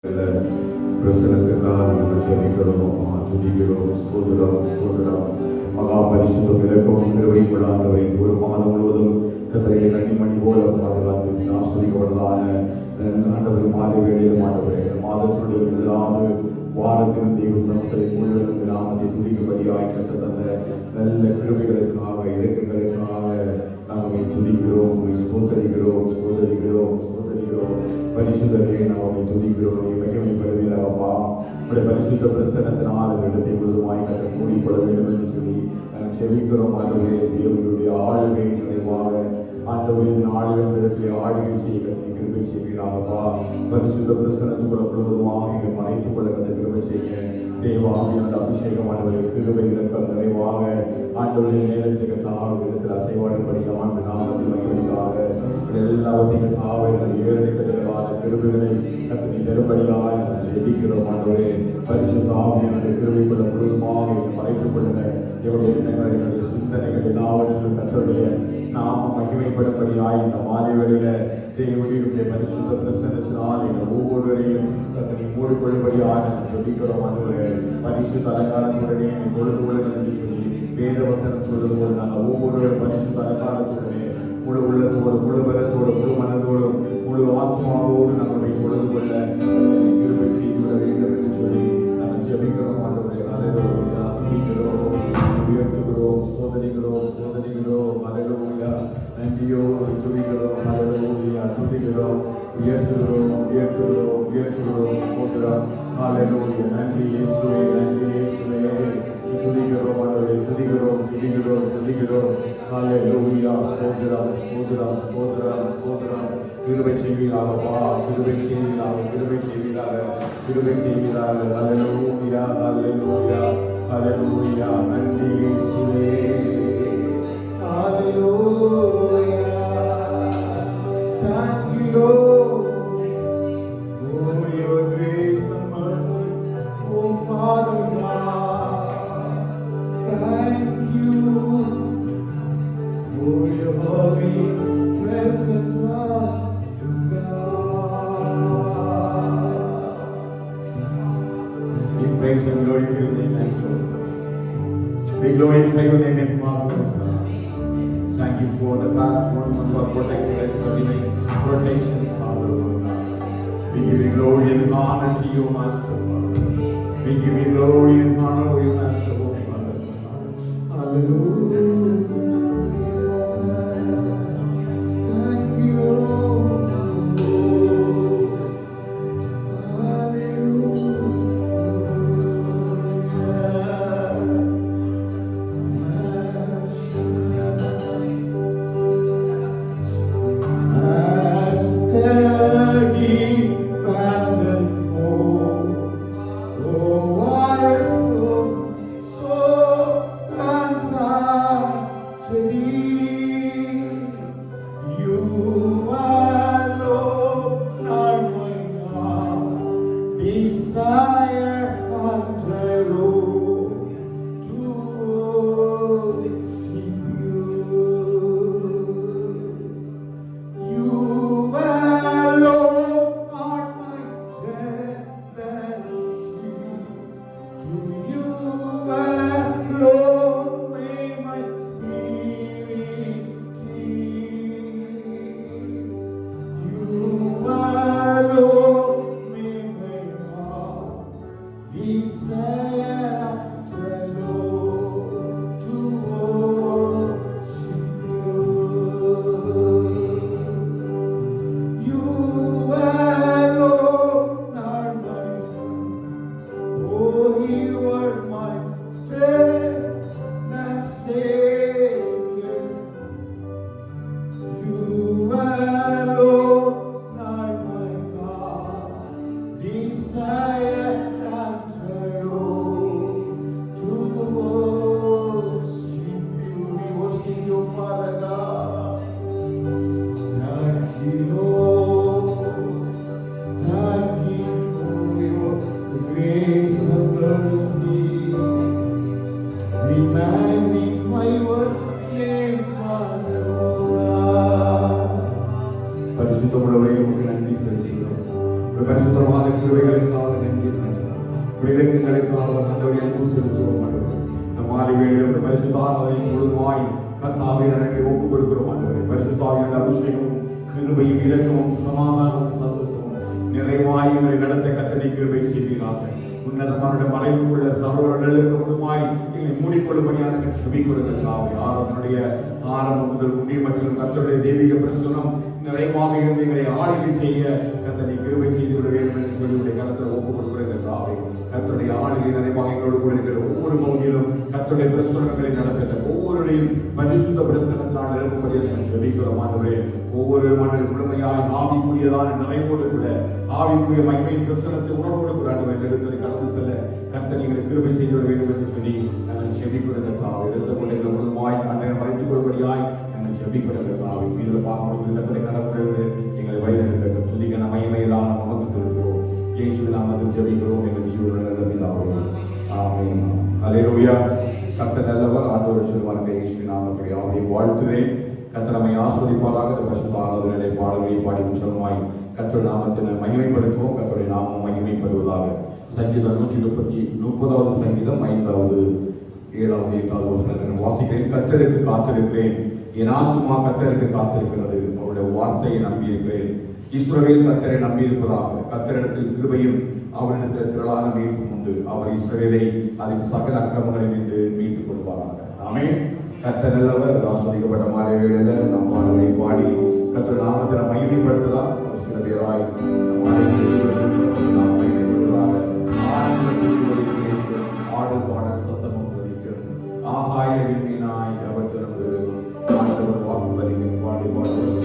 பிரசனத்துக்காக நாங்கள் ஜெபிக்கிறோம், துதிக்கிறோம், ஸ்தோத்திரம். மகா பரிசுத்தம் இலக்கம் நிர்வகிப்படாதவை ஒரு மாதம் முழுவதும் கத்தரையை கண்ணிமணி போல பாதுகாத்து ஆஸ்வதிக்கப்படுவதான ஆண்டவர் மாலை வேளையில் மாதத்துடைய முதலாவது வாரத்தின் தெய்வ சமத்தை முழுவதும் நாமத்தை துதிக்கும்படியாய் கற்று தந்த நல்ல கிருபைகளுக்காக இலக்கங்களுக்காக நாங்கள் துதிக்கிறோம், ஸ்தோத்தரிக்கிறோம். பரிசுத்தத்தை நாம் துதிக்கிறோம். மகிமைப்படுவீராகப்பா, உடைய பரிசுத்த பிரசன்னத்தினால் இடத்தை முழுவதுமாய் கற்று மூடிக்கொள்ள வேண்டும் என்று சொல்லி நாங்கள் செபிக்கிறோம். ஆண்டவரே, தேவனுடைய ஆளுகை நிறைவாக ஆண்டவரின் ஆளுகளிடத்திலே ஆளுகை செய்ய கற்று கிருபை செய்வீராகப்பா. பரிசுத்த பிரசன்னத்துக்குள்ள முழுவதுமாக எங்கள் மறைத்துக் கொள்ள கற்று கிருபை செய்ய தேவாவியோட அபிஷேகமானவரை கிருபை இலக்கம் நிறைவாக ஆண்டவரின் நேரத்திற்கு தாழ்வு இடத்தில் அசைவாடுபடியான நாமத்தை மகிழ்ச்சிக்காக எல்லாவற்றையும் தாவை ஏறெடுக்கிறதான கிருபைகளை கத்தனை தருபடியாக நாங்கள் ஜெபிக்கிறோம். ஆண்டவரே, பரிசுத்த ஆவியானவரை கிருபைக்குள்ள முழுவதுமாக மறைத்துக் கொள்ளுங்க. எங்களுடைய எண்ணங்கள், எங்களுடைய சிந்தனைகள் எல்லாவற்றிலும் கத்தருடைய நாம மகிமைப்படும்படியாய் இந்த மாலை வேளையில தேவனுடைய பரிசுத்த பிரசன்னத்தினால் எங்கள் ஒவ்வொருவரையும் கத்தனை மூடிக்கொள்ளும்படியாக நாங்கள் ஜெபிக்கிறோம். ஆண்டவரே, பரிசுத்த அலங்காரத்துடனே தொழுது கொள்ளுங்கள் என்று சொல்லி வேத வசனம் சொல்லும் போது நாங்கள் ஒவ்வொருவரும் பரிசுத்த அலங்காரத்துடனே முழு உள்ளத்தோடு, முழு பலத்தோடு, முழு மனதோடும், முழு ஆத்மாவோடு நாங்கள் தொழுது கொள்ள கிருபை செய்து விட வேண்டும் என்று சொல்லி நாங்கள் ஜெபிக்கிறோம். ஆண்டவரே, அல்லேலூயா, துதிக்கிறோம், உயர்த்துகிறோம், ஸ்தோத்திரிக்கிறோம். அல்லேலூயா, நன்றியோடு துதிக்கிறோம். அல்லேலூயா, துதிக்கிறோம், உயர்த்துகிறோம். ஸ்தோத்திரம். அல்லேலூயா, நன்றி இயேசுவே, துதிக்கிறோம். ஆண்டவரே, துதிக்கிறோம். அல்லேலூயா, ஸ்தோத்திரம். கிருபை செய்வீராகப்பா, கிருபை செய்வீராக. அல்லேலூயா, நன்றி இயேசுவே. Hallelujah, thank you Lord for your grace and mercy, oh Father God. Thank you for your holy presence, God. We praise and glorify your name, Lord. We glorify your name, Father. Thank you for the past 1 month for protecting us, for giving protection, Father. We give you glory and honor to you, Master, Father. We give you glory and honor to you, Master, Father. Hallelujah. Thank you, Lord. பரிசுத்தமான கிருபைகளுக்காக நன்றி. விளக்கங்களுக்காக ஆண்டவரே அன்பு செலுத்துவோம் ஆண்டவரே. இந்த மாலை வேளையில் பரிசுத்தானதை முழுதுமாய் கர்த்தாவே எனக்கு ஒப்புக் கொடுக்கிறோம் ஆண்டவரே. பரிசுத்தாவின் அபிஷேகமும் கிருபையும் இரக்கமும் சமாதானம் சந்தோஷமும் நிறைவாய் எங்களை நடத்த கர்த்தரை கிருபை செய்வீராக. உன்னதமான மறைவுக்குள்ள சகோதரர்களுக்கு முழுமாய் எங்களை மூடிக்கொள்ளும்படியாக செபிக்கொள்ளுங்கள். ஆராதனுடைய ஆரம்பம் முதல் முடிவு மற்றும் கர்த்தருடைய தெய்வீக பிரசன்னம் நிறைவாக இருந்து எங்களை ஆளுகை செய்ய கர்த்தரை கிருபை செய்து விட வேண்டும் என்று சொல்லி உடைய கருத்தில் ஒப்புக் கொடுக்கிறாவே. கர்த்தருடைய ஆளுகை நிறைவாக எங்களோடு கூட இருக்கிற ஒவ்வொரு பகுதியிலும் கர்த்தருடைய பிரசனங்களை நடத்த ஒவ்வொருடையும் பரிசுத்த பிரசனத்தால் நிரப்பும்படியாக செபிக்கிறோம் ஆண்டவரே. ஒவ்வொரு மண்ணில் முழுமையாய் ஆவிக்குரியதான நிறைவோடு கூட ஆவிக்குரிய மகிமையின் பிரசனத்தை உணர்வோடு கூட ஆண்டவரை நிறுத்தலை கடந்து செல்ல கர்த்தர் எங்களை கிருபை செய்து விட வேண்டும் என்று சொல்லி நாங்கள் செபிக்கிறதற்காக எடுத்த கொள்ளைகளை முழுமாய் அன்றைய மறைத்துக் கொள்படியாய் நாங்கள் செபிக்கிறதற்காக இதில் பார்க்கும்போது கர்த்தரை கடந்து எங்களை வழிநடத்த துதிக்க மகிமையிலான நமக்கு செலுத்துகிறோம். இயேசுவின் நாமத்தில் ஜெபிக்கிறோம் எங்கள் ஜீவனுள்ள நல்ல பிதாவே. ஆமென். அல்லேலூயா. கர்த்தர் நல்லவர். ஆண்டவர் சொல்வார்கள் இயேசுவின் நாமத்தில் அவரை வாழ்த்துகிறேன். கர்த்தர் நம்மை ஆசீர்வதிப்பாராக. இந்த பரிசுத்த ஆராதனை பாடல்களை பாடி உற்சாகமாய் கர்த்தர் நாமத்தினை மகிமைப்படுத்துவோம். கர்த்தருடைய நாமம் மகிமைப்படுவதாக. சங்கீதம் 130வது சங்கீதம் 5வது 7வது 8வது வசனத்தை வாசிக்கிறேன். கர்த்தருக்கு காத்திருக்கிறேன், என் ஆத்துமா கர்த்தருக்கு காத்திருக்கிறது, அவருடைய வார்த்தையை நம்பியிருக்கிறேன். இஸ்ரவேல் கர்த்தரை நம்பியிருப்பதாக. கர்த்தரிடத்தில் கிருபையும் அவரிடத்தில் திரளான மீட்பும் உண்டு. அவர் இஸ்ரவேலை அதன் சகல அக்கிரமங்களில் இருந்து மீட்டுக் கொள்வாராக. ஆமென். கர்த்தர் நல்லவர். ஆசீர்வதிக்கப்பட்ட மாலை வேளையில நம் பாடலை பாடி கர்த்தர் நாமத்தை மகிமைப்படுத்தலாம். சில பேராய் ஆடல் பாடல் சத்தமும் வலிக்கும் ஆகாய விண்மீனாய் அவர் திறந்து ஆண்டவர் வாக்கு வலிக்கும் பாடி பாடுவது.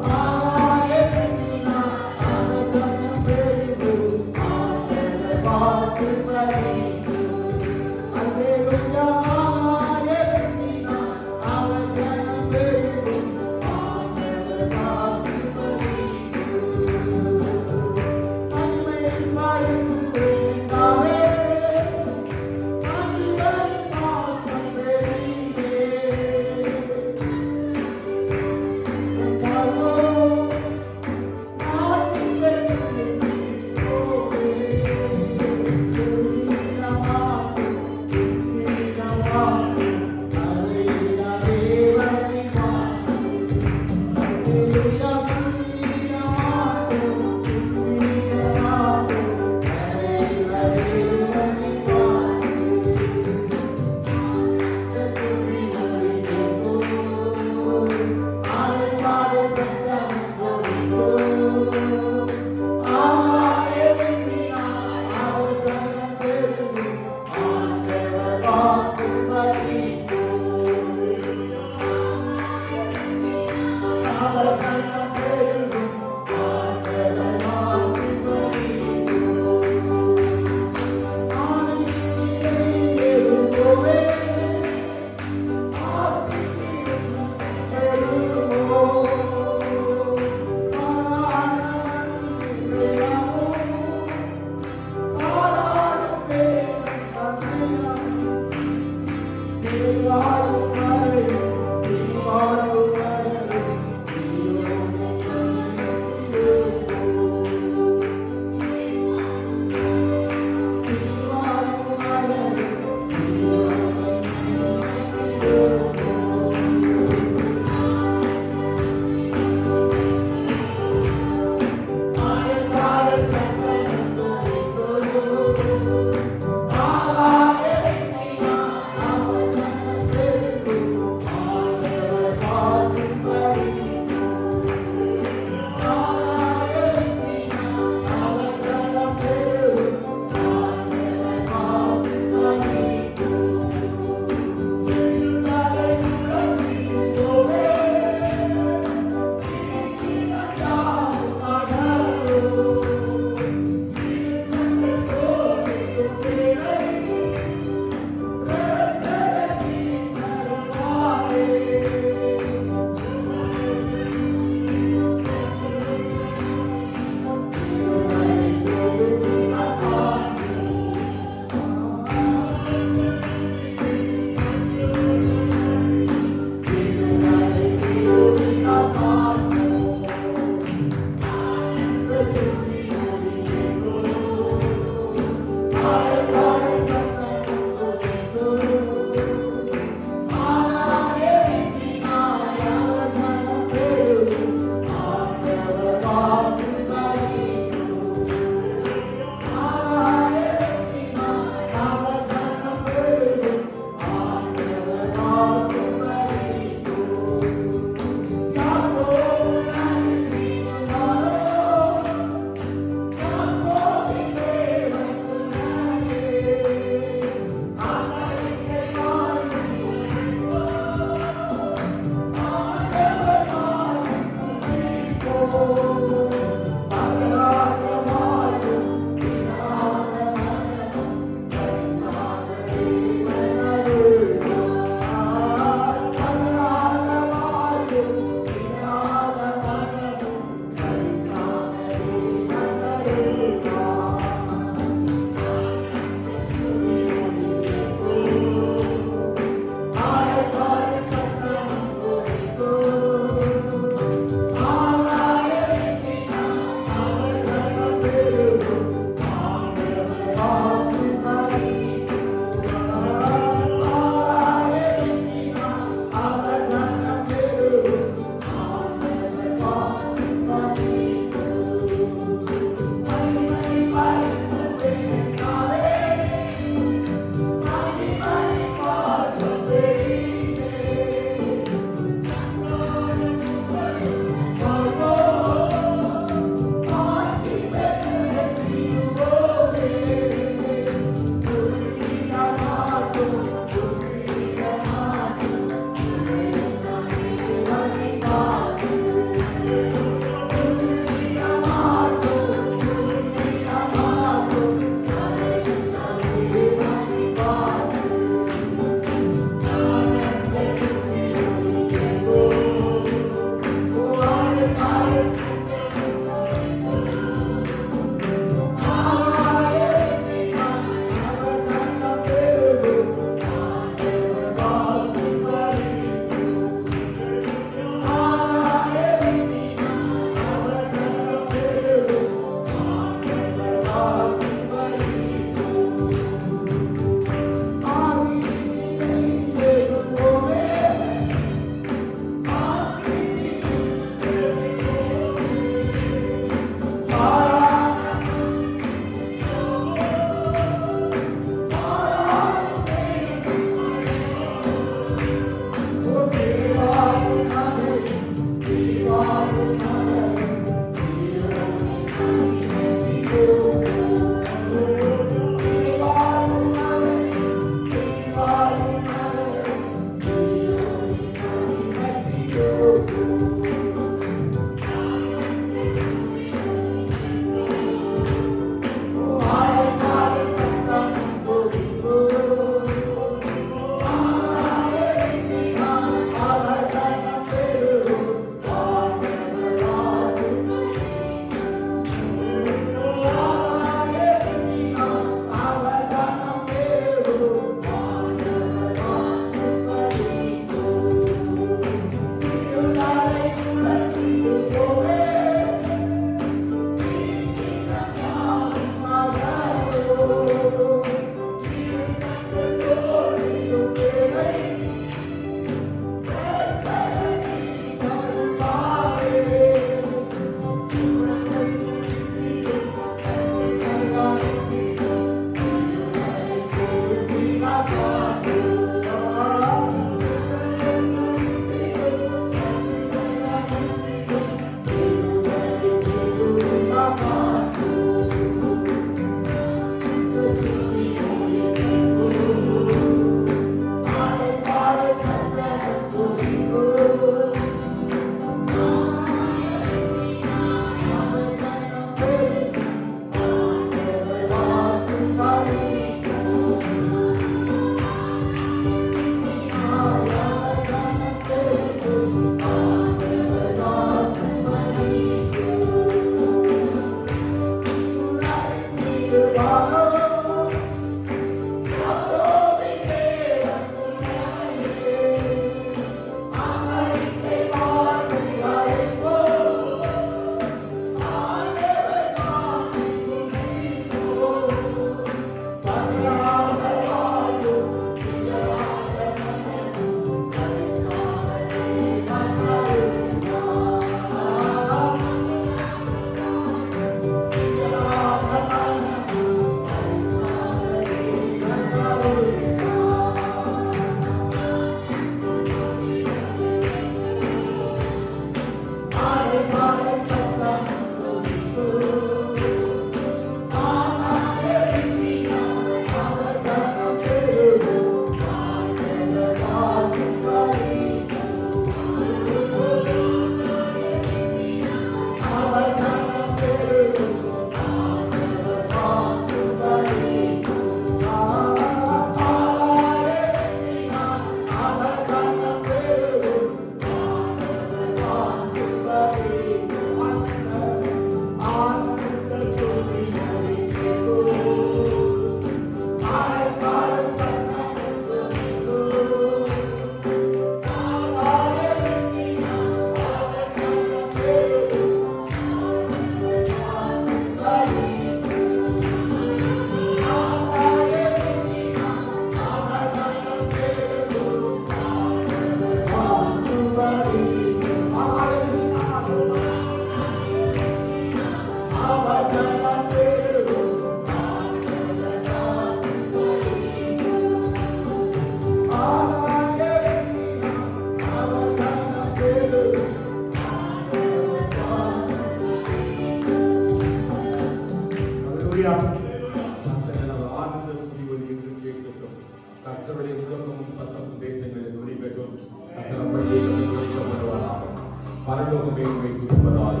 உண்மை துதிப்பதால்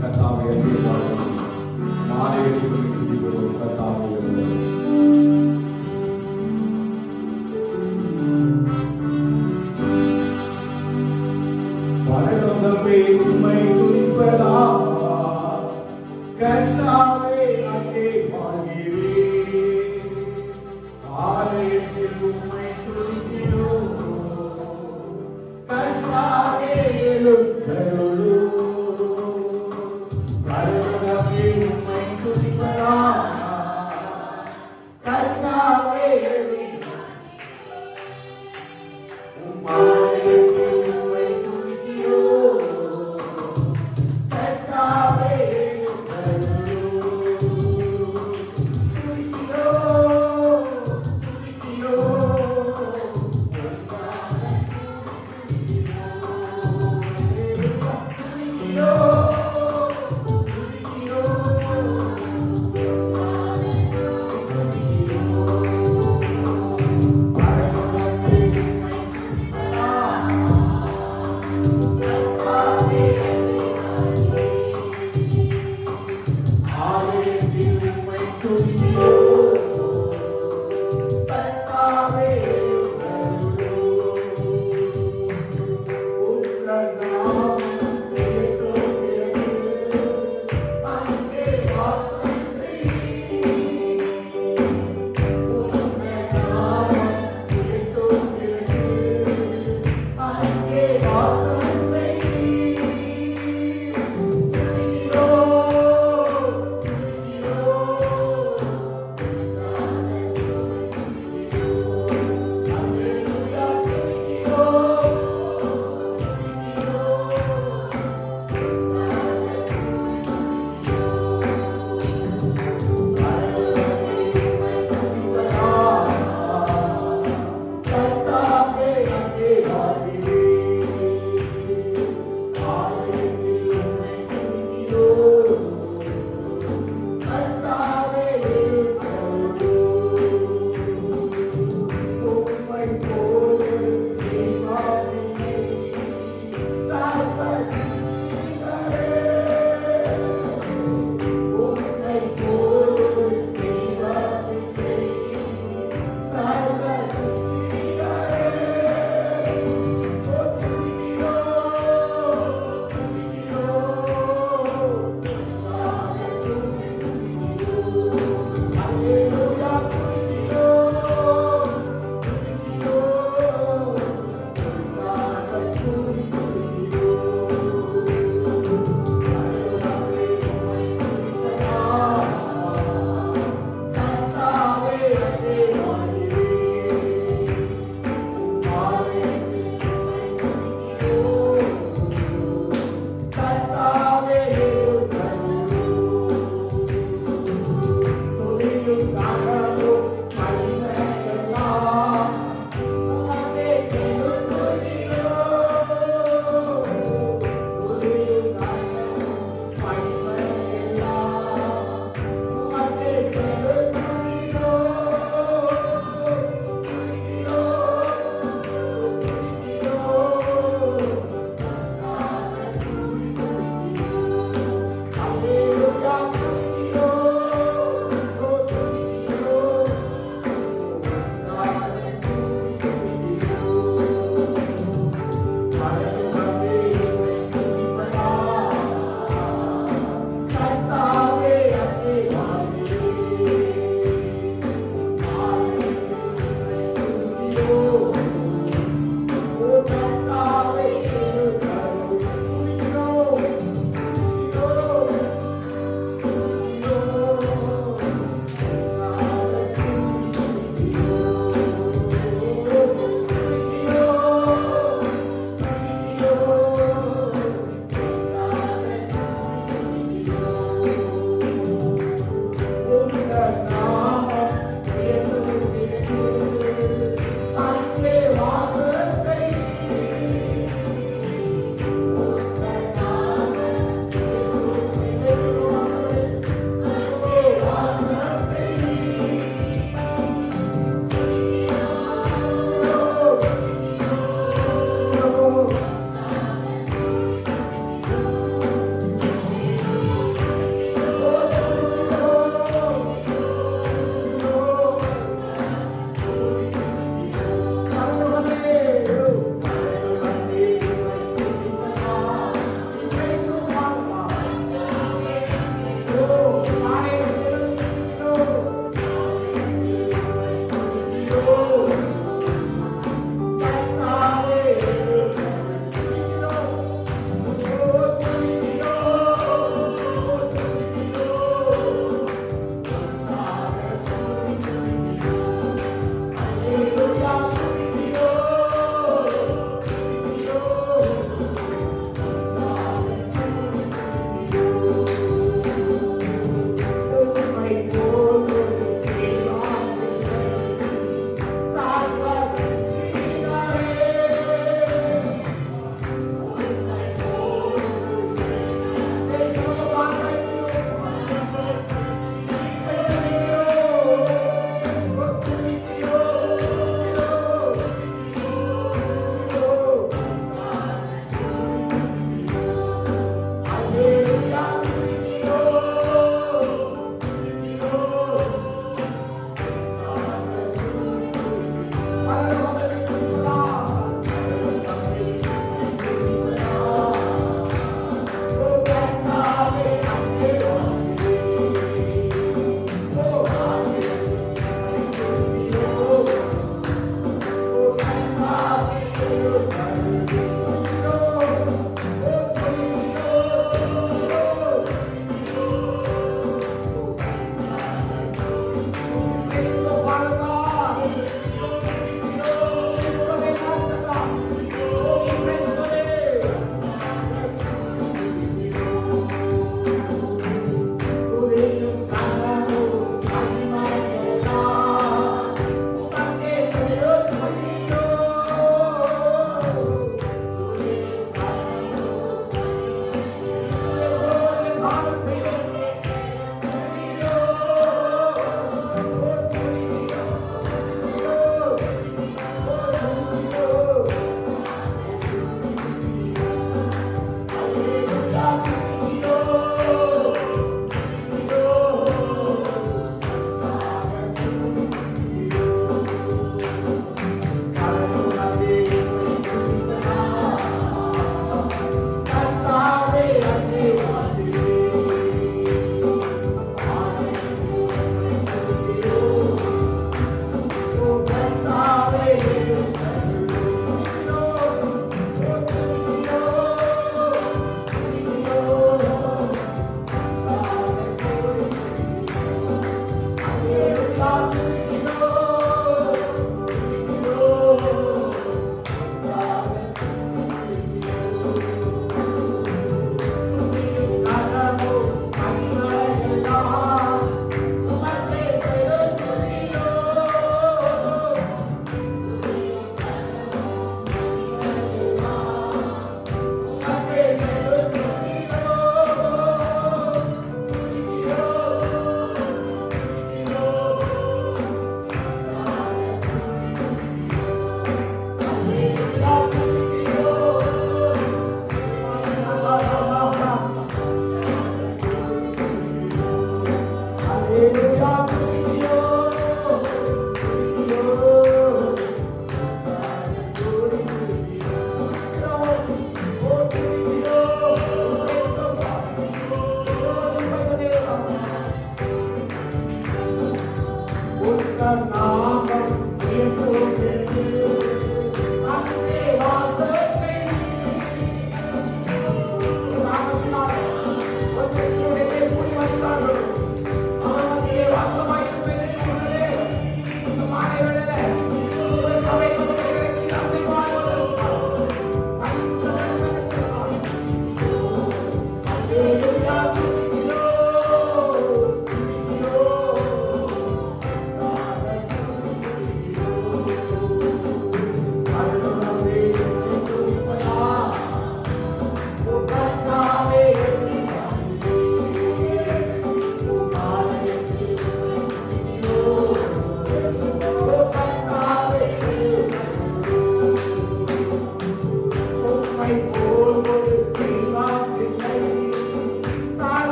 கர்த்தாவை அறிவிப்பார்கள். மாலையில் துதிக்கிறோம் கர்த்தாவை. பரலோகமே உம்மை துதிப்பதால் கர்த்தாவே அங்கே வாழ்கிறேன். ஆலயத்தில் உம்மை துதிக்கிறோம் கர்த்தாவே எழுந்தருளும். பரலோகமே உம்மை துதிப்பதால் கர்த்தாவே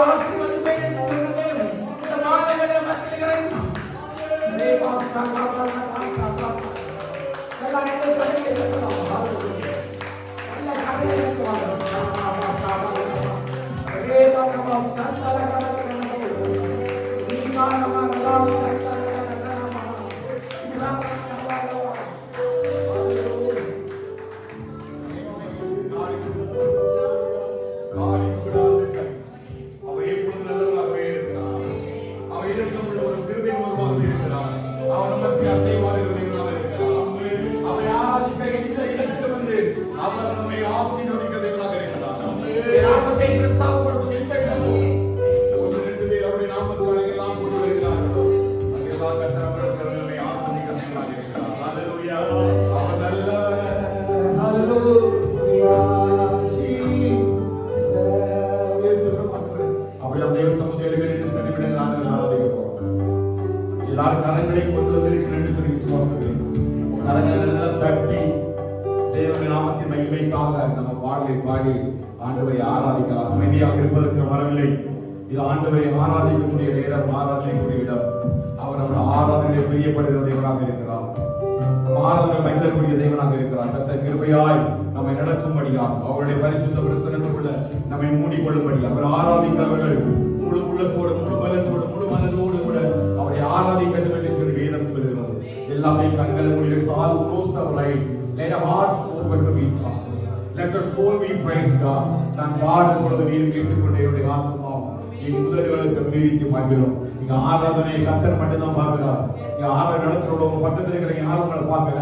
ஆசீர்வதிப்பேன் என்று சொன்ன தேவன் இந்த மாதங்களில் மத்தியில் இறங்கும். எல்லாரும் கரங்களை கொண்டு வந்திருக்கிறேன் சொல்லி விசுவாசத்தில் கரங்களை எல்லாம் தட்டி தேவனுடைய நாமத்தின் மகிமைக்காக நம்ம பாடலை பாடி ஆண்டவரை ஆராதிக்கலாம். அமைதியாக இருப்பதற்கு வரவில்லை. இது ஆண்டவரை ஆராதிக்கக்கூடிய நேரம், ஆராதிக்கக்கூடிய இடம். அவர் நம்முடைய ஆராதனை பிரியப்படுகிற தேவனாக இருக்கிறார். ஆராதனை மகிழக்கூடிய தேவனாக இருக்கிறார். கர்த்தர் கிருபையாய் நம்மை நடத்தும்படியாக அவருடைய பரிசுத்த பிரசன்னத்துக்குள்ள நம்மை மூடிக்கொள்ளும்படி அவர் ஆராதிக்கிறவர்கள் முழு உள்ளத்தோடு முழு பலத்தோடு முழு மனதோடு கூட அவரை ஆராதிக்க வேண்டும் என்று சொல்லி வேதம் சொல்கிறது. எல்லாமே கண்கள் மூடி all close our eyes, let our hearts open to each other, let our soul be praised God. நான் பாடும் பொழுது நீர் கேட்டுக்கொண்டே என்னுடைய ஆத்மாவும் என் உதடுகளுக்கு மீறிக்கு மகிழும். இங்க ஆராதனை கர்த்தர் மட்டும்தான் பார்க்கிறார். இங்க ஆராதனை நடத்துறவங்க உங்க பக்கத்துல இருக்கிற யாரும் உங்களை பார்க்கல.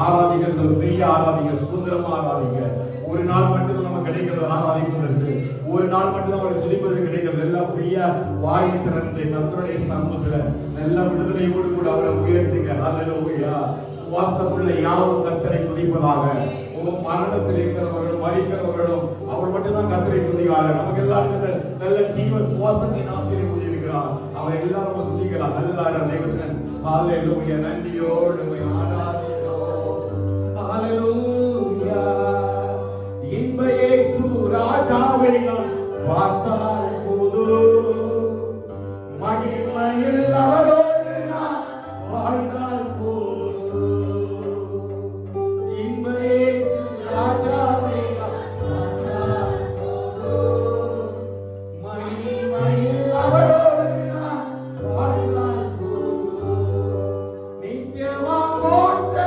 ஆராதிக்கிறது ஃப்ரீயா ஆராதிங்க, சுதந்திரமா ஆராதிங்க. ஒரு நாள் மட்டும் நம்ம கிடைக்கிறது ஆராதிப்பதற்கு, ஒரு நாள் மட்டும் அவரை துதிப்பதற்கு கிடைக்கிறது. எல்லாம் ஃப்ரீயா வாய் திறந்து கர்த்தருடைய சமூகத்துல நல்ல விடுதலையோடு கூட அவரை உயர்த்துங்க. ஹல்லேலூயா. சுவாசமுள்ள யாவும் கர்த்தரை துதிப்பதாக. மரணத்தில் இருக்கிறவர்களும் மரிக்கிறவர்களும் அவர் மட்டும்தான் கர்த்தரை துதிக்கிறார். நமக்கு எல்லாருக்கும் நல்ல ஜீவ சுவாசத்தின் ஆசிரியர் உதவிக்கிறார். அவர் எல்லாரும் நம்ம துதிக்கிறார். எல்லாரும் தேவன் ஹல்லேலூயா. நன்றியோடு ஆராதிக்கிறோம். ஹல்லேலூயா. இன்ப இயேசு ராஜாவை நான் பார்த்தால் போதும், மகிமையில் அவரோடு நான் வாழ்ந்தால் போதும். இன்ப இயேசு ராஜாவை நான் பார்த்தால் போதும், மகிமையில் அவரோடு நான் வாழ்ந்தால் போதும். நித்தியமா போற்ற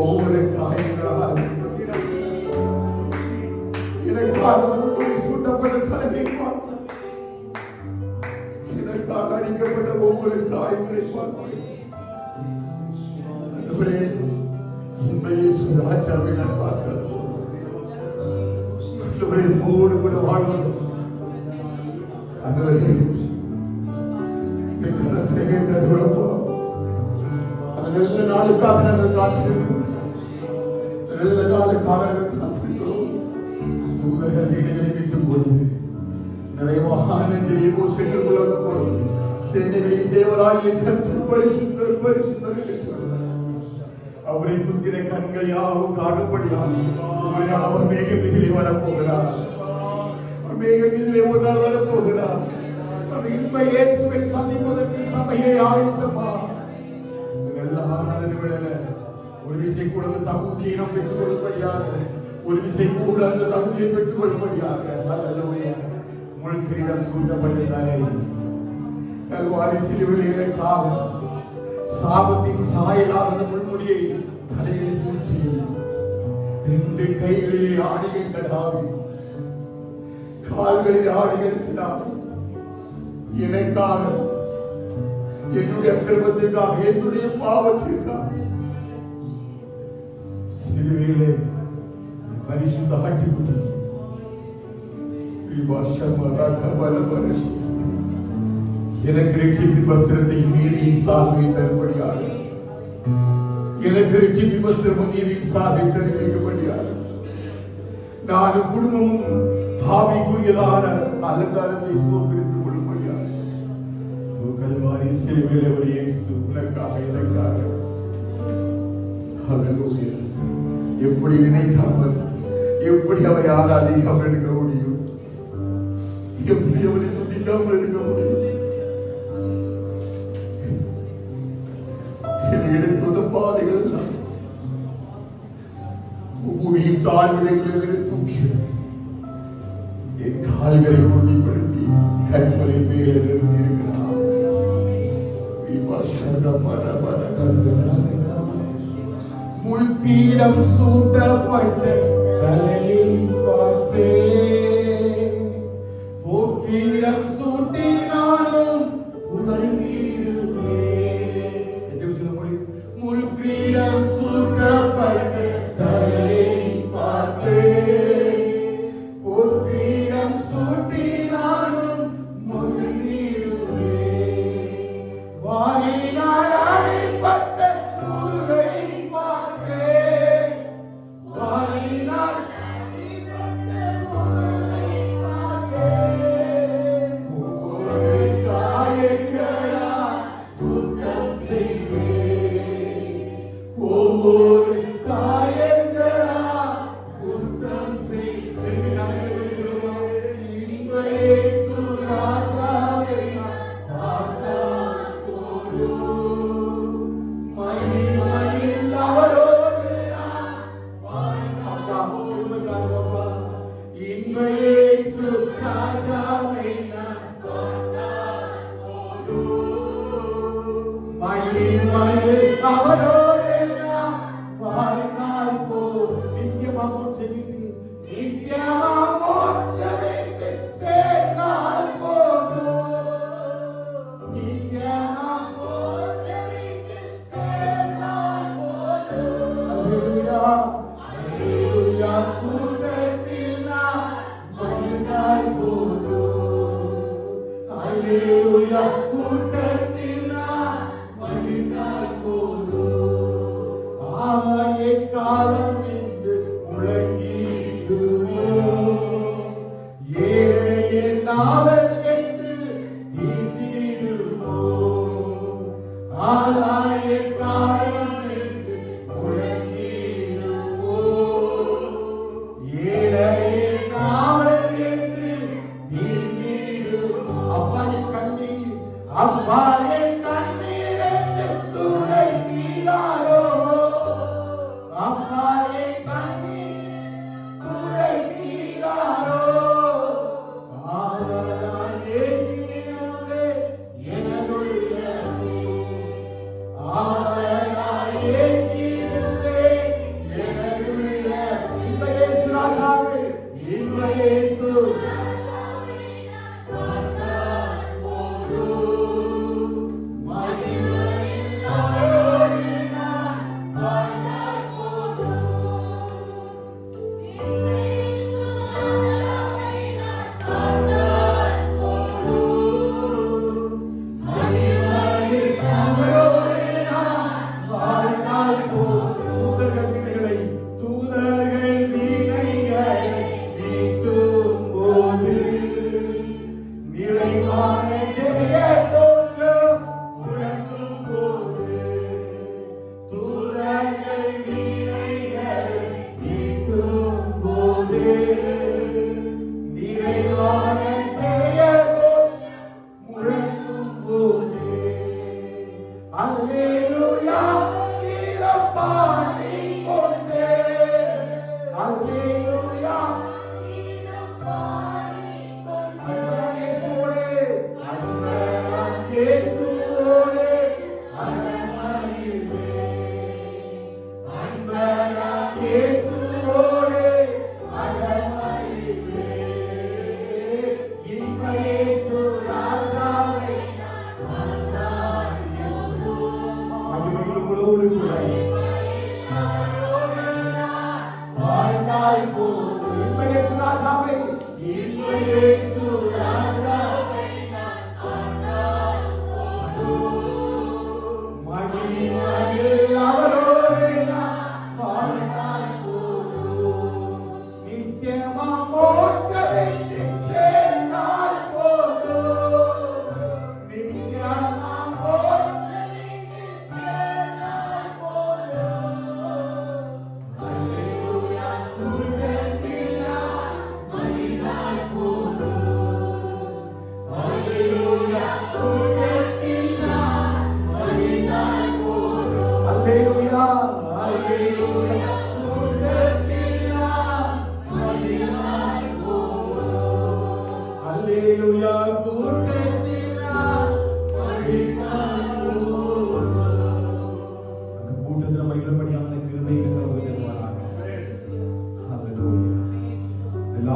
ஒவ்வொரு காயங்களால் எனக்காக சூட்டப்பட்ட தலையை பார்த்து எனக்காக அடிக்கப்பட்ட ஒவ்வொரு காயங்களை பார்த்து உண்மையை சுராஜாவை நான் பார்த்தது மூடு கூட வாழ்வது அதுவரை நல்ல நாளுக்காக நாங்கள் காத்திருக்கிறோம். நல்ல நாளுக்காக நாங்கள் காத்திருக்கிறோம். தூதர்கள் வீடுகளை விட்டும் பொழுது நிறைவான ஜெயமோ சென்று கொள்ள பொழுது சேனைகளின் தேவராகிய கர்த்தர் பரிசுத்தர் பரிசுத்தர் என்று சொல்கிறார். அவரை குத்திர கண்கள் யாவும் காணும்படியாக ஒரு நாள் அவர் மேக மீதிலே வரப்போகிறார். மேக மீதிலே ஒரு நாள் வரப்போகிறார். இன்ப இயேசுவை சந்திப்பதற்கு சபையை ஆயத்தமா ஒரு விசை கூட அந்த தகுதியை நாம் பெற்றுக் கொள்ளும்படியாக ஒரு விசை கூட அந்த தகுதியை பெற்றுக் கொள்ளும்படியாக முள் கிரீடம் சூட்டப்பட்டதாலே கல்வாரி சிலுவையிலே காலம் சாபத்தின் சாயலாக அந்த முள்முடியை தலையை சுற்றி 2 கைகளிலே ஆடிகள் கடாவி கால்களில் ஆடிகள் கடாவி எனக்காக என்னுடைய அக்கிரமத்திற்காக என்னுடைய பாவத்திற்காக சிலுவையிலே பரிசுத்த ஆட்டிவிட்டு எனக்கு ரட்சிப்பின் வஸ்திரத்தை நீதியின் சார்பை தரும்படியாக எனக்கு ரட்சிப்பின் வஸ்திரமும் நீதியின் சார்பை தரும்படியாக நானும் குடும்பமும் ஆவிக்குரியதான அலங்காரத்தை ஸ்தோத்திரித்துக் கொள்ளும்படியாக கல்வாரி சிலுவையிலே ஒரு இயேசு உனக்காக எனக்காக ஹல்லேலூயா. எப்படி நினைக்காமல் எப்படி அவரை ஆராதிக்காமல் இருக்க முடியும்? எப்படி அவரை துதிக்காமல் இருக்க முடியும்? எடுத்த பாதைகள் எல்லாம் பூமியின் தாழ்விடைகளை தூக்கி என் கால்களை உறுதிப்படுத்தி கண்களை மேலே நிறுத்தி இருக்கிறார். முள்பீடம் சூட்டப்பட்ட தலையை பார்ப்பே பொற்பீடம் சூட்டினாலும் புகழ்ந்திருவே. முள்பீடம் சூட்டப்பட்ட தலையை பார்ப்பே பொற்பீடம் சூட்டினாலும் புகழ்ந்திருவே. வாரினால் அடிப்பட்ட நூலை பார்ப்பே வாரினால் அடிப்பட்ட நூலை பார்ப்பே ஒவ்வொரு காயங்களா குத்தம் செய்வே ஒவ்வொரு காயங்களா குத்தம் செய்வே. இன்பே சுராஜாவை அப்பாயே கண்ணீர் துடைத்தீராரோ இயேசு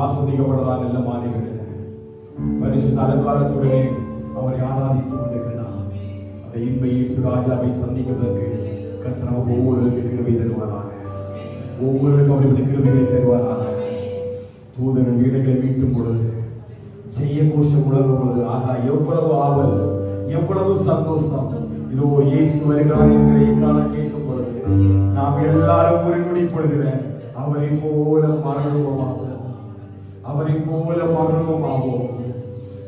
ஆஸ்வதிக்கப்படலாம் நல்ல மாறிவிடுது. பரிசுத்த அலங்காரத்துடனே அவரை ஆராதித்துக் கொண்டிருக்கிறார். அந்த இன்ப இயேசு ராஜாவை சந்திப்பதற்கு கர்த்தர் ஒவ்வொருவருக்கு கிருபை தருவாராக. ஒவ்வொருவருக்கும் அவருடைய கிருபைகளை தருவாராக. தூதர்கள் வீடுகளை மீட்டும் பொழுது ஜெய கோஷம் உணர்வு பொழுது ஆகா எவ்வளவு ஆவல், எவ்வளவு சந்தோஷம். இதோ இயேசு வருகிறார் என்கிற காண கேட்கும் பொழுது நாம் எல்லாரும் ஒரு நொடி பொழுதுகிறேன் அவரை போல மரணமாகும், அவரை போல மரணமாகும்.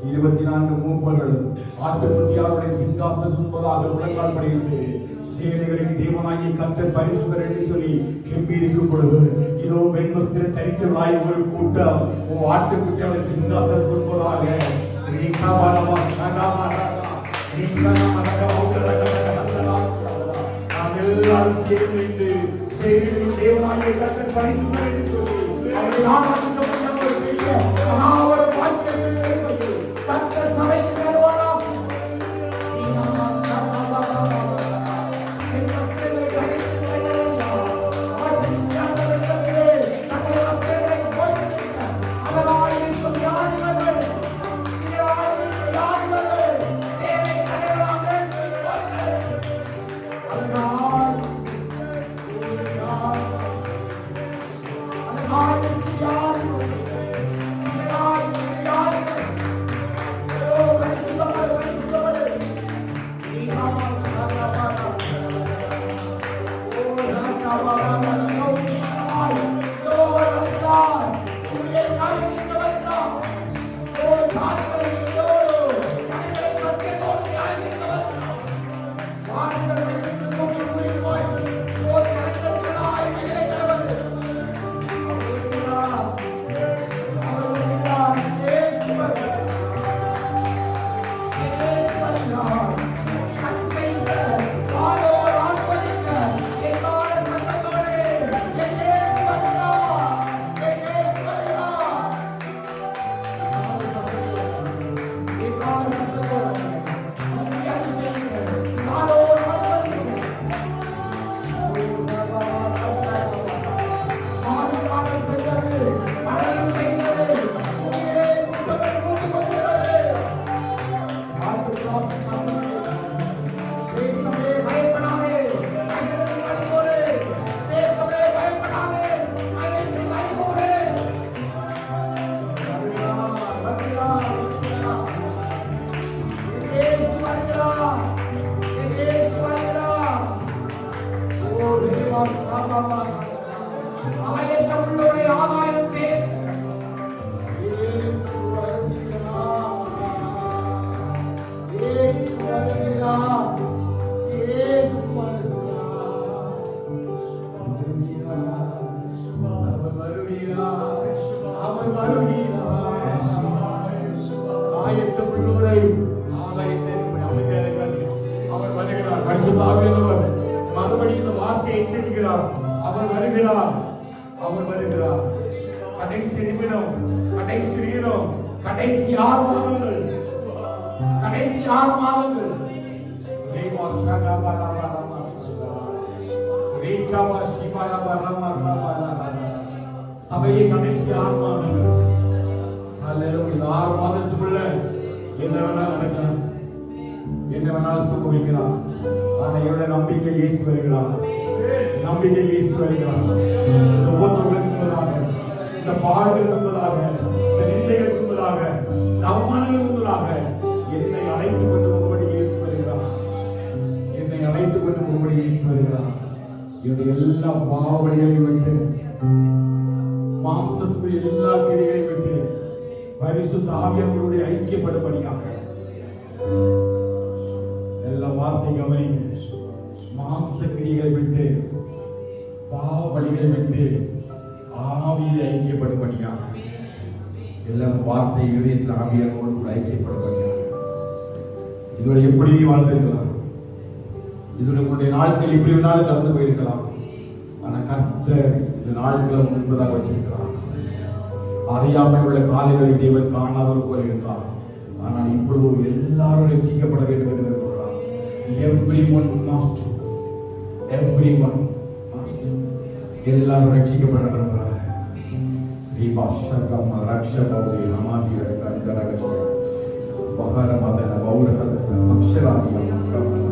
24 மூப்பர்களும் ஆட்டுக்குட்டியாருடைய சிங்காசனம் முன்பதாக முழங்கால் படியிட்டு சேனைகளின் தேவனாகிய கர்த்தர் பரிசுத்தர் என்று சொல்லி கெம்பீரிக்கும் பொழுது இதோ வெண்வஸ்திரம் தரித்தவர்களாய் ஒரு கூட்டம் ஆட்டுக்குட்டியாருடைய சிங்காசனம் முன்பதாக நாம் எல்லாரும் சேர்ந்து தேவனாகிய கர்த்தர் பரிசுத்தர் என்று சொல்லி God. வருகிறார், அவர் வருகிறார். கடைசி நிமிடம், கடைசி நேரம், கடைசி 6 மாதங்கள், கடைசி 6 மாதங்கள். சபையை கடைசி 6 மாதங்கள். இந்த 6 மாதத்துக்குள்ள என்ன வேணாலும் நடக்கலாம், என்ன வேணாலும் சம்பவிக்கலாம். ஆனா என்னோட நம்பிக்கை இயேசு வருகிறார், நம்பிக்கை இயேசு வருகிறார். இந்த உபத்திரங்களுக்கு முன்பதாக, இந்த பாடுகளுக்கு முன்பதாக, இந்த நிந்தைகளுக்கு முன்பதாக, இந்த அவமானங்களுக்கு முன்பதாக என்னை அழைத்துக் கொண்டு போகும்படி இயேசு வருகிறார், என்னை அழைத்துக் கொண்டு போகும்படி இயேசு வருகிறார். என்னுடைய எல்லா பாவங்களையும் விட்டு, மாம்சத்துக்குரிய எல்லா கிரிகளையும் விட்டு பரிசுத்த ஆவியானவரோடு ஐக்கியப்படும்படியாக எல்லா வார்த்தை கவனிங்க. மாம்ச கிரிகளை விட்டு, பாவ வழிகளை விட்டு ஆவியை ஐக்கியப்படும்படியாக எல்லா வார்த்தை இதயத்தில் ஆவியானவரோடு கூட ஐக்கியப்படும்படியாக. இதோட எப்படி வாழ்ந்திருக்கலாம், இதோட உங்களுடைய நாட்கள் எப்படி வேணாலும் கலந்து போயிருக்கலாம். ஆனா கர்த்தர் இந்த நாட்களை முன்பதாக வச்சிருக்கிறார். அறியாமல் உள்ள காலைகளை தேவன் காணாதவர் போல இருந்தார். ஆனால் இப்பொழுது எல்லாரும் ரட்சிக்கப்பட வேண்டும் என்று விரும்புகிறார். Everyone must, everyone must, எல்லாரும் ரட்சிக்கப்பட விரும்புகிறார். ரீபாஷகம ரக்ஷபௌரி ஹமாதிர கந்தரகஜ பஹரமதன பௌரஹ அக்ஷராதிய மக்கமன.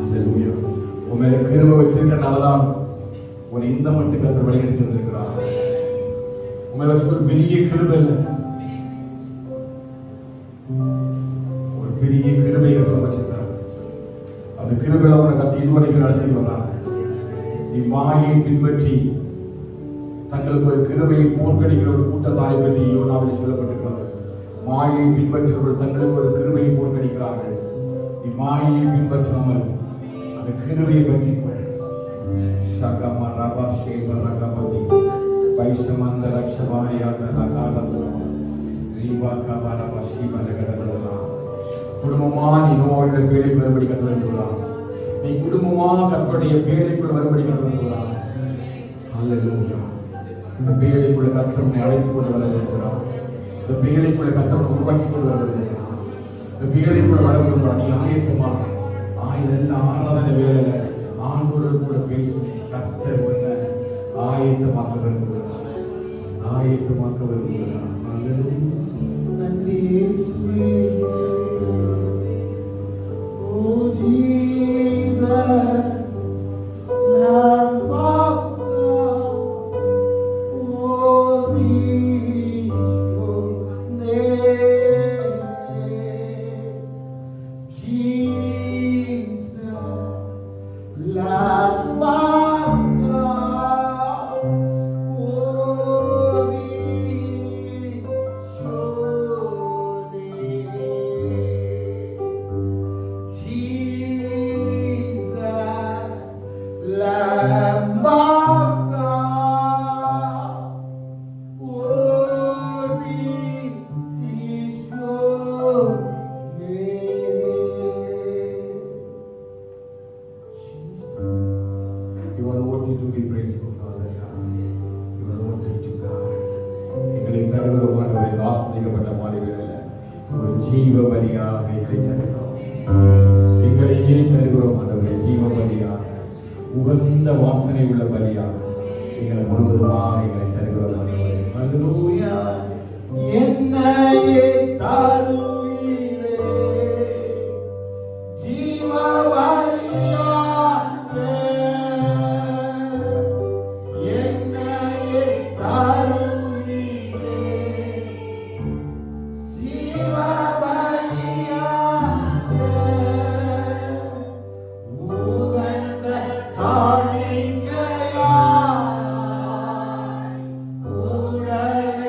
அல்லேலூயா. உமேல கிருபை வச்சிருக்கனாலதான் உன்னை இந்த மட்டும் கர்த்தர் வழிநடத்தி வந்திருக்கிறார். உங்களை வச்சு ஒரு பெரிய கிருபை இல்லை, ஒரு பெரிய கிருபை வச்சிருக்காரு. அந்த கிருபையில அவனை கத்தி இதுவரைக்கும் நடத்தி வர்றாங்க. நீ மாயை பின்பற்றி தங்களுக்கு ஒரு கிருபையை போர்க்கடிக்கிற ஒரு கூட்டத்தாரை பற்றி யோனாவில் சொல்லப்பட்டிருக்கிறது. மாயை பின்பற்றவர்கள் தங்களுக்கு ஒரு கிருபையை போர்க்கடிக்கிறார்கள். நீ மாயை பின்பற்றாமல் அந்த கிருபையை பற்றி வைஷமந்த ரக்ஷபாரியாக குடும்பமா நீ நோயோட பேழைக்கு வரும்படி கற்றுக்கிறான். நீ குடும்பமா கர்த்தருடைய பேழைக்குள்ள வரும்படி கற்றுக்கிறான். அல்லேலூயா. இந்த பேழைக்குள்ள கர்த்தரை அழைத்துக் கொண்டு வர இருக்கிறான். இந்த பேழைக்குள்ள கர்த்தரை உருவாக்கி கொண்டு வர இருக்கிறான். இந்த பேழைக்குள்ள வர விரும்புகிறான். நீ ஆயத்தமாக இதெல்லாம் ஆராதனை வேலையில ஆண்டோடு கூட பேசுவேன். கர்த்தர் ஒன்ன ஆயத்தமாக்க விரும்புகிறார், ஆயத்தமாக்க விரும்புகிறார். நன்றி இயேசுவே. ஓ Jesus, Lamb of God, holy is your name. Jesus, Lamb of God, holy is your name. Jesus, Lamb of God, holy is your name. You are worthy to be praised, Father. You are worthy to God. எங்களை சர்வமானவரை ஆஸ்திகப்பட்ட மாநிலங்களில் ஒரு ஜீவ பலியாக எங்களை தருகிறோம். எங்களையே தருகிறோம் ஆண்டவரே, ஜீவ பலியாக, உகந்த வாசனை உள்ள பலியாக எங்களை முழுவதுமாக எங்களை தருகிறோம் ஆண்டவரே. அல்லேலூயா. என்னையே தருகிறே ஜீவ பலியாக, என்னையே தருகிறே ஜீவ பலியாக, உகந்த காணிக்கையாய் உடனே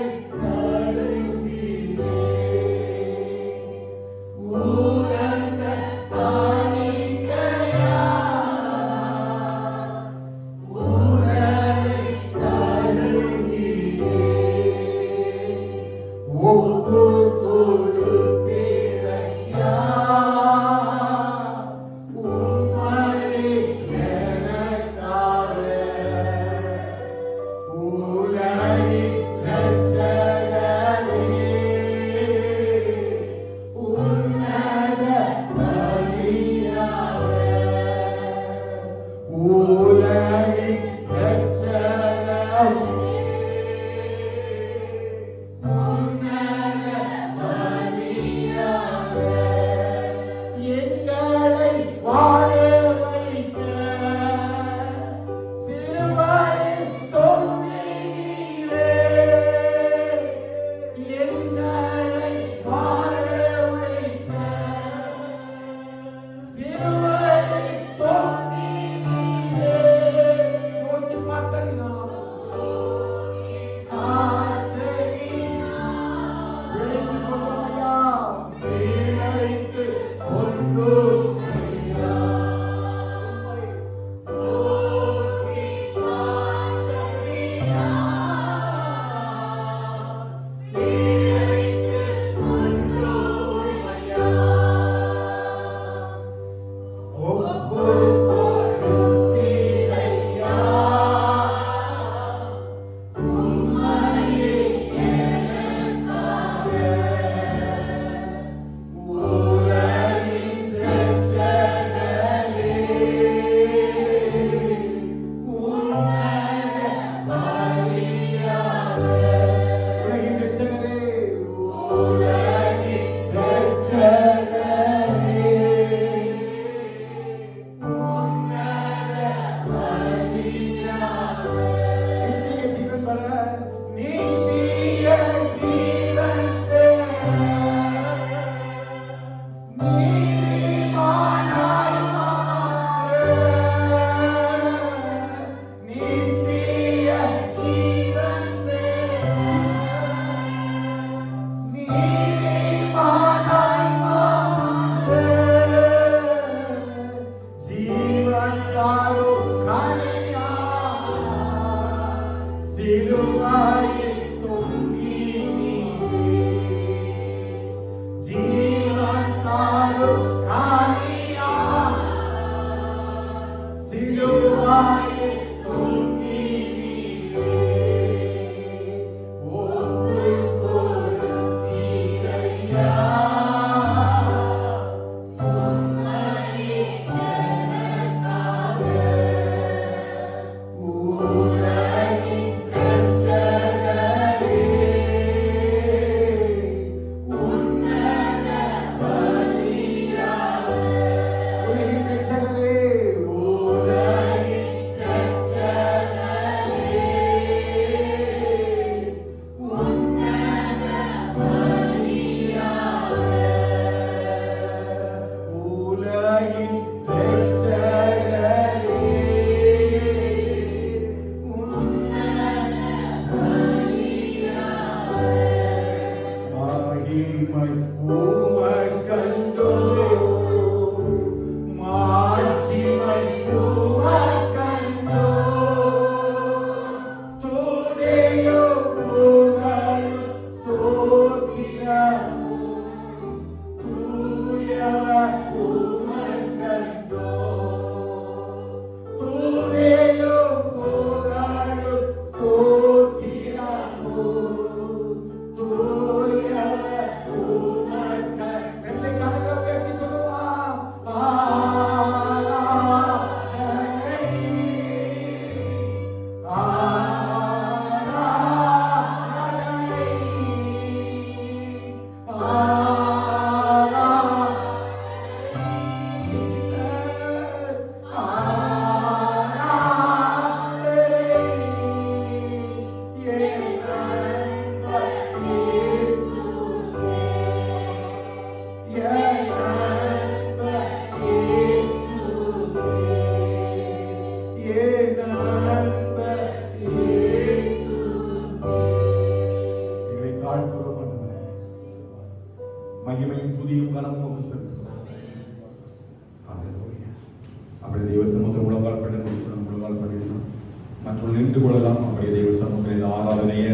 மகிமை உமக்கண்டோ மாட்சிமை உமக்கண்டோ துதியோ புகழும் ஸ்தோத்திரமும் தூயவர் உமக்கண்டோ துதியோ புகழும் ஸ்தோத்திரமும் தூயவர் உமக்கண்டோ. ரெண்டு கரங்களை உயர்த்தி சொல்லுவோம். மகிமையும் துதியும் கனமும் செலுத்துகிறோம். அப்படி தெய்வ சமூகத்தில் உலகால் பண்ணிடலாம் மற்றும் நின்று கொள்ளலாம். அப்படி தெய்வ சமூகத்தில் இந்த ஆராதனையை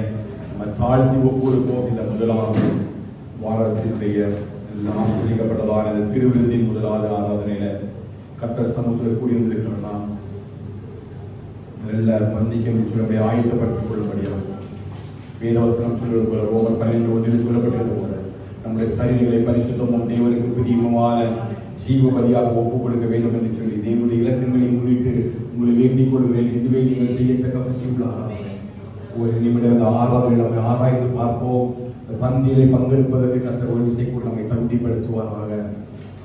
நம்ம தாழ்த்தி ஒப்புக்கொடுப்போம். இந்த முதலாவது வாரத்தினுடைய ஆசிரியப்பட்டதான இந்த திருவிருந்தின் முதலாவது ஆராதனையில கர்த்தர் சமூகத்தில் கூடியிருந்திருக்கிறோம்னா நல்ல மந்திக்கும் சொல்லும்படி ஆயத்தப்படுத்திக் கொள்ளும்படியாக வேதவசனம் சொல்வது போல ரோமர் 12:1 சொல்லப்பட்டிருந்த போல நம்முடைய சரீரங்களை பரிசுத்தமும் தேவனுக்கு பிரியமான ஜீவ பலியாக ஒப்புக் கொடுக்க வேண்டும் என்று சொல்லி தேவனுடைய இலக்கங்களை முன்னிட்டு உங்களை வேண்டிக் கொள்கிறேன். இதுவே நீங்கள் செய்யத்தக்க பற்றியுள்ள ஆராதனை. ஒரு நிமிடம் இந்த ஆராதனை நம்மை ஆராய்ந்து பார்ப்போம். பந்தியிலே பங்கெடுப்பதற்கு கர்த்தர் ஒரு விசைக்குள் நம்மை தகுதிப்படுத்துவாராக.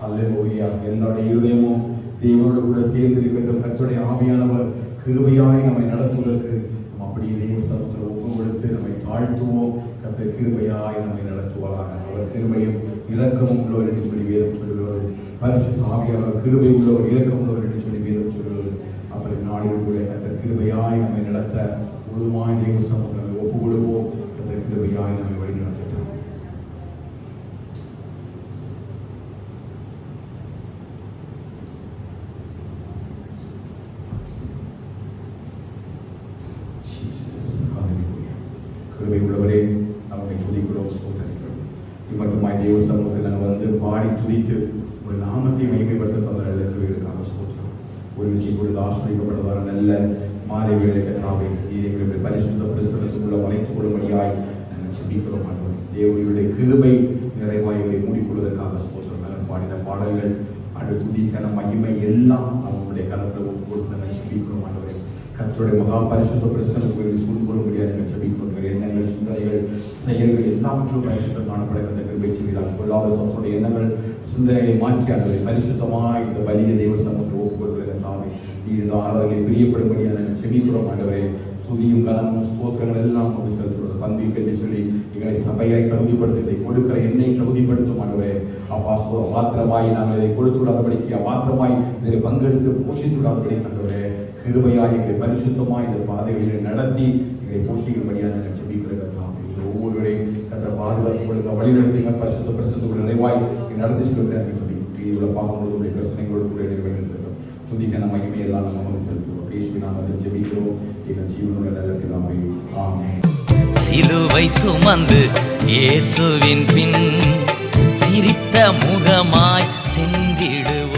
அல்லேலூயா. என்னுடைய இருதயமும் தேவனோடு கூட சேர்ந்து இருக்கின்ற கர்த்தருடைய ஆவியானவர் கிருபையாய் நம்மை நடத்துவதற்கு அப்படியே தேவ சமூகத்தில் ஒப்பு கொடுத்து நம்மை தாழ்த்துவோம். கர்த்தர் கிருபையாய் நம்மை நடத்துவாராக. அவர் கிருபையும் இரக்கமும் உள்ளவர் என்று சொல்லி வேதம் சொல்கிறது. பரிசுத்த ஆவியானவர் கிருபை உள்ளவர் இரக்கம் உள்ளவர் என்று சொல்லி வேதம் சொல்கிறது. அப்படி நாளில் கூட கர்த்தர் கிருபையாய் நம்மை நடத்த முழுமாய் தேவ சமூகத்தில் ஒப்பு கொடுப்போம். கர்த்தர் கிருபையாய் நம்மை வழி நடத்தட்டும். கிருபை உள்ளவரே நம்மை துதிக்கிறோம், ஸ்தோத்திரிக்கிறோம். இது மட்டுமாய் தேவ சமூகத்தில் நாங்கள் வந்து பாடி துதித்து ஒரு நாமத்தை மகிமைப்படுத்த தந்த நல்ல கிருபைகளுக்காக ஸ்தோத்திரம். ஒரு விஷயம் பொழுது ஆசிரியப்பட்டதான நல்ல மாலை வேலை கத்தாவை எங்களுடைய பரிசுத்த பிரசனத்துக்குள்ள மறைத்துக் கொள்ளும்படியாய் நாங்கள் செபிக்கிறோம். தேவனுடைய கிருபை நிறைவாய் எங்களை மூடிக்கொள்வதற்காக ஸ்தோத்திரம். நாங்கள் பாடின பாடல்கள் அன்று துதிக்கான மகிமை எல்லாம் அவங்களுடைய கலத்தில் ஒப்பு கொடுத்து நாங்கள் செபிக்கிறோம். கர்த்தருடைய மகா பரிசுத்த பிரசனத்துக்கு சூழ்ந்து கொள்ளும்படியாக நாங்கள் செபிக்கிறோம். எண்ணங்கள், சிந்தனைகள், செயல்கள் எல்லாவற்றும் பரிசுத்தம் காணப்பட அந்த கிருபை செய்கிறார். கொள்ளாத சமூகத்துடைய எண்ணங்கள், சிந்தனைகளை மாற்றி அதை பரிசுத்தமாக இந்த வலிய தெய்வ சமூகத்தை ஒப்புக் கொடுக்கிறது. தாமே இந்த ஆராதனை பிரியப்படும்படியாக நாங்கள் செபிக்கிறோம். ஆண்டவரே, துதியும் கனமும் ஸ்தோத்திரங்கள் எல்லாம் வந்து செலுத்துவது பந்திக்கு என்று சொல்லி எங்களை சபையாய் தகுதிப்படுத்தி இதை கொடுக்கிற என்னை தகுதிப்படுத்தும். ஆண்டவரே, அப்பா மாத்திரமாய் நாங்கள் இதை கொடுத்து விடாதபடிக்கு மாத்திரமாய் இதை பங்கெடுத்து போஷித்து விடாதபடிக்கு ஆண்டவரே கிருபையாய் எங்களை பரிசுத்தமாய் இந்த பாதைகளில் நடத்தி எங்களை போஷிக்கும்படியாக நாங்கள் செபிக்கிறோம். ஒவ்வொருவரையும் கர்த்தர் பாதுகாத்துக் கொடுக்க வழிநடத்துங்க. பரிசுத்த பிரசனத்துக்குள்ள நிறைவாய் நடத்தி சொல்கிறேன் சொல்லி இவ்வளவு பார்க்கும்போது பிரச்சனைகளோடு கூட நிறைவேற்றிருக்கிறோம். துதிக்கான மகிமை எல்லாம் நம்ம செலுத்துவோம். இயேசுவின் நாமத்தில் ஜெபிக்கிறோம். எங்கள் ஜீவனுடைய நல்ல பிதாவே, ஆமென். சிலுவை சுமந்து இயேசுவின் பின் சிரித்த முகமாய் சென்றிடுவோம்.